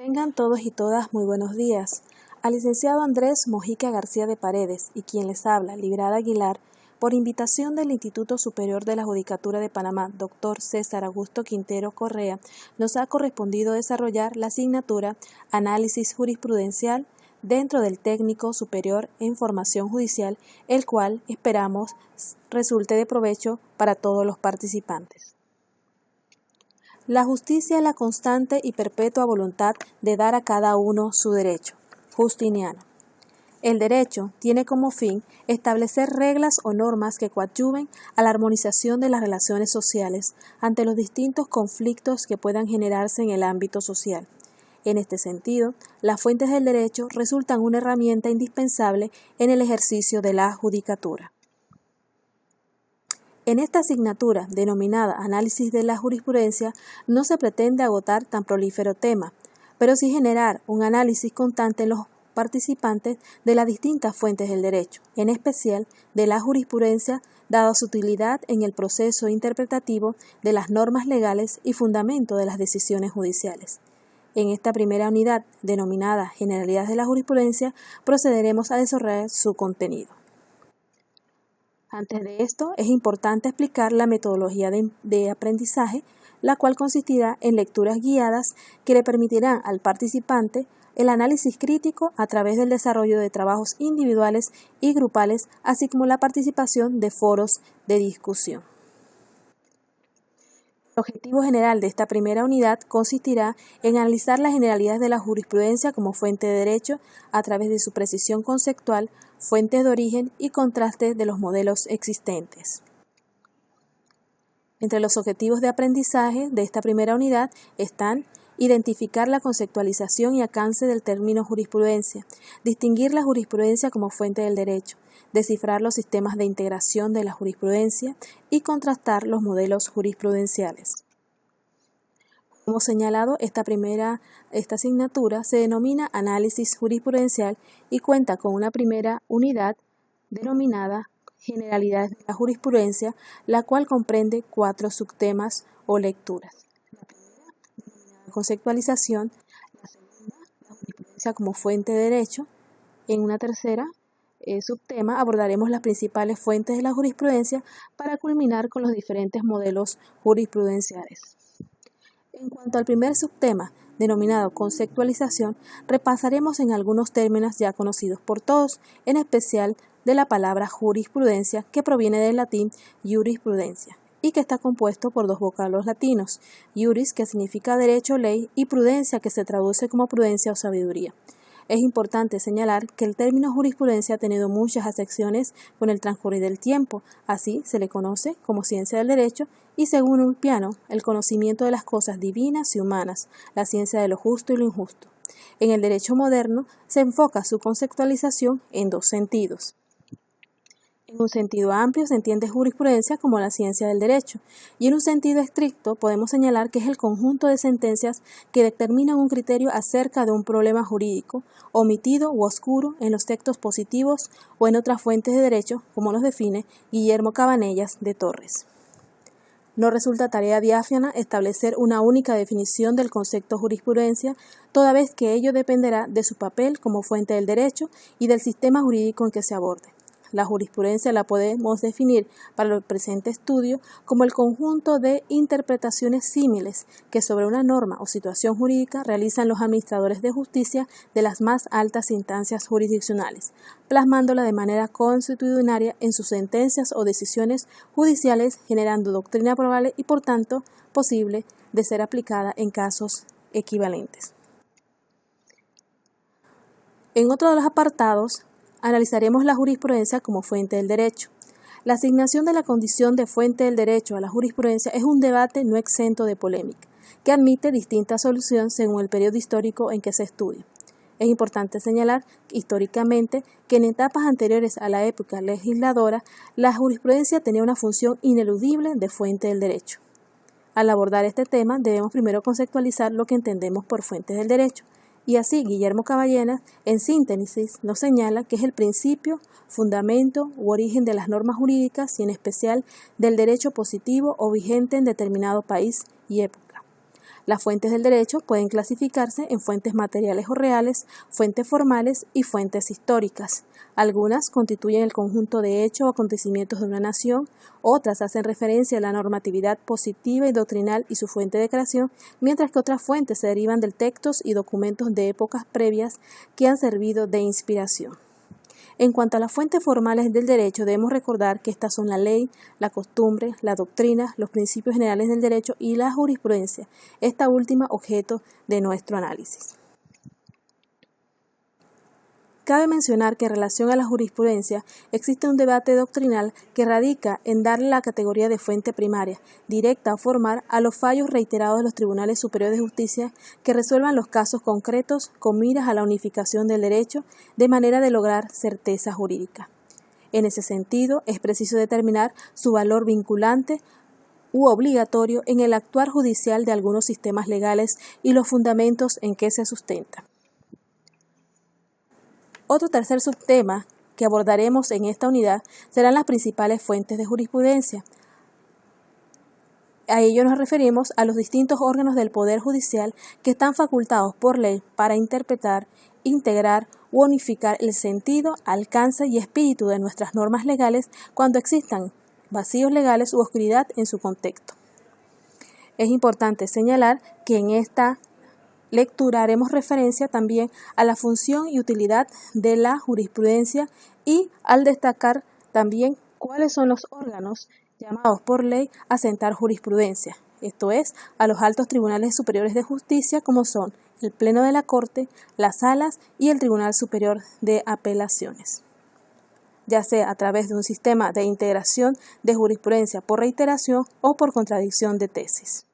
Tengan todos y todas muy buenos días. Al licenciado Andrés Mojica García de Paredes y quien les habla, Librada Aguilar, por invitación del Instituto Superior de la Judicatura de Panamá, Dr. César Augusto Quintero Correa, nos ha correspondido desarrollar la asignatura Análisis Jurisprudencial dentro del Técnico Superior en Formación Judicial, el cual esperamos resulte de provecho para todos los participantes. La justicia es la constante y perpetua voluntad de dar a cada uno su derecho. Justiniano. El derecho tiene como fin establecer reglas o normas que coadyuven a la armonización de las relaciones sociales ante los distintos conflictos que puedan generarse en el ámbito social. En este sentido, las fuentes del derecho resultan una herramienta indispensable en el ejercicio de la judicatura. En esta asignatura, denominada Análisis de la Jurisprudencia, no se pretende agotar tan prolífero tema, pero sí generar un análisis constante en los participantes de las distintas fuentes del derecho, en especial de la jurisprudencia, dada su utilidad en el proceso interpretativo de las normas legales y fundamento de las decisiones judiciales. En esta primera unidad, denominada Generalidades de la Jurisprudencia, procederemos a desarrollar su contenido. Antes de esto, es importante explicar la metodología de aprendizaje, la cual consistirá en lecturas guiadas que le permitirán al participante el análisis crítico a través del desarrollo de trabajos individuales y grupales, así como la participación de foros de discusión. El objetivo general de esta primera unidad consistirá en analizar las generalidades de la jurisprudencia como fuente de derecho a través de su precisión conceptual, fuentes de origen y contrastes de los modelos existentes. Entre los objetivos de aprendizaje de esta primera unidad están identificar la conceptualización y alcance del término jurisprudencia, distinguir la jurisprudencia como fuente del derecho, descifrar los sistemas de integración de la jurisprudencia y contrastar los modelos jurisprudenciales. Como señalado, esta asignatura se denomina Análisis Jurisprudencial y cuenta con una primera unidad denominada Generalidades de la Jurisprudencia, la cual comprende 4 subtemas o lecturas. La primera, denominada Conceptualización; la segunda, la jurisprudencia como fuente de derecho. En una tercera subtema abordaremos las principales fuentes de la jurisprudencia para culminar con los diferentes modelos jurisprudenciales. En cuanto al primer subtema, denominado conceptualización, repasaremos en algunos términos ya conocidos por todos, en especial de la palabra jurisprudencia, que proviene del latín jurisprudencia, y que está compuesto por 2 vocablos latinos, juris, que significa derecho, ley, y prudencia, que se traduce como prudencia o sabiduría. Es importante señalar que el término jurisprudencia ha tenido muchas acepciones con el transcurrir del tiempo. Así se le conoce como ciencia del derecho y, según Ulpiano, el conocimiento de las cosas divinas y humanas, la ciencia de lo justo y lo injusto. En el derecho moderno se enfoca su conceptualización en 2 sentidos. En un sentido amplio se entiende jurisprudencia como la ciencia del derecho, y en un sentido estricto podemos señalar que es el conjunto de sentencias que determinan un criterio acerca de un problema jurídico, omitido u oscuro en los textos positivos o en otras fuentes de derecho, como los define Guillermo Cabanellas de Torres. No resulta tarea diáfana establecer una única definición del concepto jurisprudencia, toda vez que ello dependerá de su papel como fuente del derecho y del sistema jurídico en que se aborde. La jurisprudencia la podemos definir para el presente estudio como el conjunto de interpretaciones símiles que sobre una norma o situación jurídica realizan los administradores de justicia de las más altas instancias jurisdiccionales, plasmándola de manera consuetudinaria en sus sentencias o decisiones judiciales, generando doctrina probable y, por tanto, posible de ser aplicada en casos equivalentes. En otro de los apartados, analizaremos la jurisprudencia como fuente del derecho. La asignación de la condición de fuente del derecho a la jurisprudencia es un debate no exento de polémica, que admite distintas soluciones según el periodo histórico en que se estudia. Es importante señalar históricamente que en etapas anteriores a la época legisladora, la jurisprudencia tenía una función ineludible de fuente del derecho. Al abordar este tema, debemos primero conceptualizar lo que entendemos por fuentes del derecho. Y así, Guillermo Cabanellas, en síntesis, nos señala que es el principio, fundamento u origen de las normas jurídicas y en especial del derecho positivo o vigente en determinado país y época. Las fuentes del derecho pueden clasificarse en fuentes materiales o reales, fuentes formales y fuentes históricas. Algunas constituyen el conjunto de hechos o acontecimientos de una nación, otras hacen referencia a la normatividad positiva y doctrinal y su fuente de creación, mientras que otras fuentes se derivan de textos y documentos de épocas previas que han servido de inspiración. En cuanto a las fuentes formales del derecho, debemos recordar que estas son la ley, la costumbre, la doctrina, los principios generales del derecho y la jurisprudencia, esta última objeto de nuestro análisis. Cabe mencionar que en relación a la jurisprudencia existe un debate doctrinal que radica en darle la categoría de fuente primaria, directa o formal, a los fallos reiterados de los tribunales superiores de justicia que resuelvan los casos concretos con miras a la unificación del derecho de manera de lograr certeza jurídica. En ese sentido, es preciso determinar su valor vinculante u obligatorio en el actuar judicial de algunos sistemas legales y los fundamentos en que se sustenta. Otro tercer subtema que abordaremos en esta unidad serán las principales fuentes de jurisprudencia. A ello nos referimos a los distintos órganos del Poder Judicial que están facultados por ley para interpretar, integrar u unificar el sentido, alcance y espíritu de nuestras normas legales cuando existan vacíos legales u oscuridad en su contexto. Es importante señalar que en esta lectura haremos referencia también a la función y utilidad de la jurisprudencia y al destacar también cuáles son los órganos llamados por ley a sentar jurisprudencia, esto es, a los altos tribunales superiores de justicia como son el Pleno de la Corte, las Salas y el Tribunal Superior de Apelaciones, ya sea a través de un sistema de integración de jurisprudencia por reiteración o por contradicción de tesis.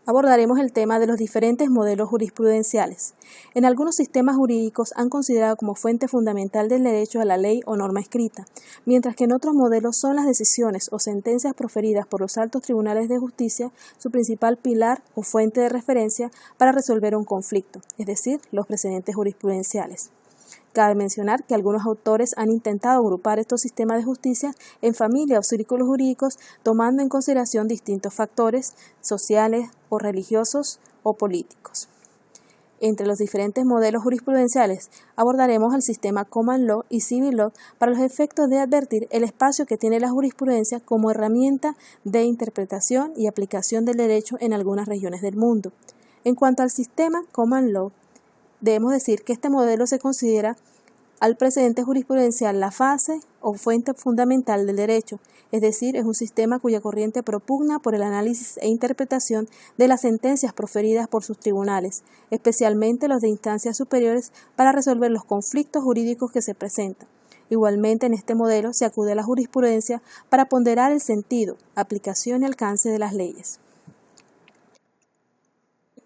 Abordaremos el tema de los diferentes modelos jurisprudenciales. En algunos sistemas jurídicos han considerado como fuente fundamental del derecho a la ley o norma escrita, mientras que en otros modelos son las decisiones o sentencias proferidas por los altos tribunales de justicia su principal pilar o fuente de referencia para resolver un conflicto, es decir, los precedentes jurisprudenciales. Cabe mencionar que algunos autores han intentado agrupar estos sistemas de justicia en familias o círculos jurídicos tomando en consideración distintos factores sociales o religiosos o políticos. Entre los diferentes modelos jurisprudenciales abordaremos el sistema Common Law y Civil Law para los efectos de advertir el espacio que tiene la jurisprudencia como herramienta de interpretación y aplicación del derecho en algunas regiones del mundo. En cuanto al sistema Common Law, debemos decir que este modelo se considera al precedente jurisprudencial la fase o fuente fundamental del derecho, es decir, es un sistema cuya corriente propugna por el análisis e interpretación de las sentencias proferidas por sus tribunales, especialmente los de instancias superiores, para resolver los conflictos jurídicos que se presentan. Igualmente, en este modelo se acude a la jurisprudencia para ponderar el sentido, aplicación y alcance de las leyes.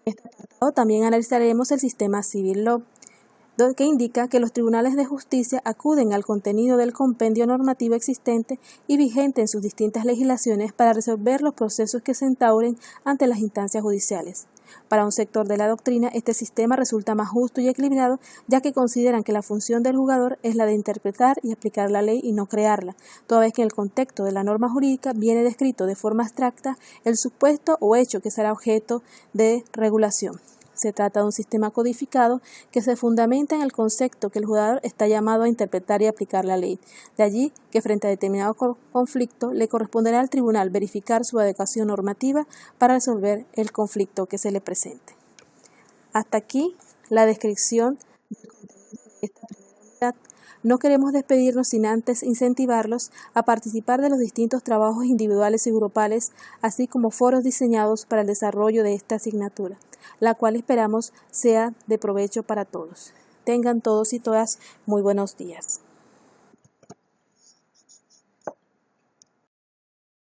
En este apartado también analizaremos el sistema Civil Law, que indica que los tribunales de justicia acuden al contenido del compendio normativo existente y vigente en sus distintas legislaciones para resolver los procesos que se entauren ante las instancias judiciales. Para un sector de la doctrina, este sistema resulta más justo y equilibrado, ya que consideran que la función del juzgador es la de interpretar y aplicar la ley y no crearla, toda vez que en el contexto de la norma jurídica viene descrito de forma abstracta el supuesto o hecho que será objeto de regulación. Se trata de un sistema codificado que se fundamenta en el concepto que el juzgador está llamado a interpretar y aplicar la ley. De allí que frente a determinado conflicto le corresponderá al tribunal verificar su adecuación normativa para resolver el conflicto que se le presente. Hasta aquí la descripción del contenido de esta primera unidad. No queremos despedirnos sin antes incentivarlos a participar de los distintos trabajos individuales y grupales, así como foros diseñados para el desarrollo de esta asignatura, la cual esperamos sea de provecho para todos. Tengan todos y todas muy buenos días.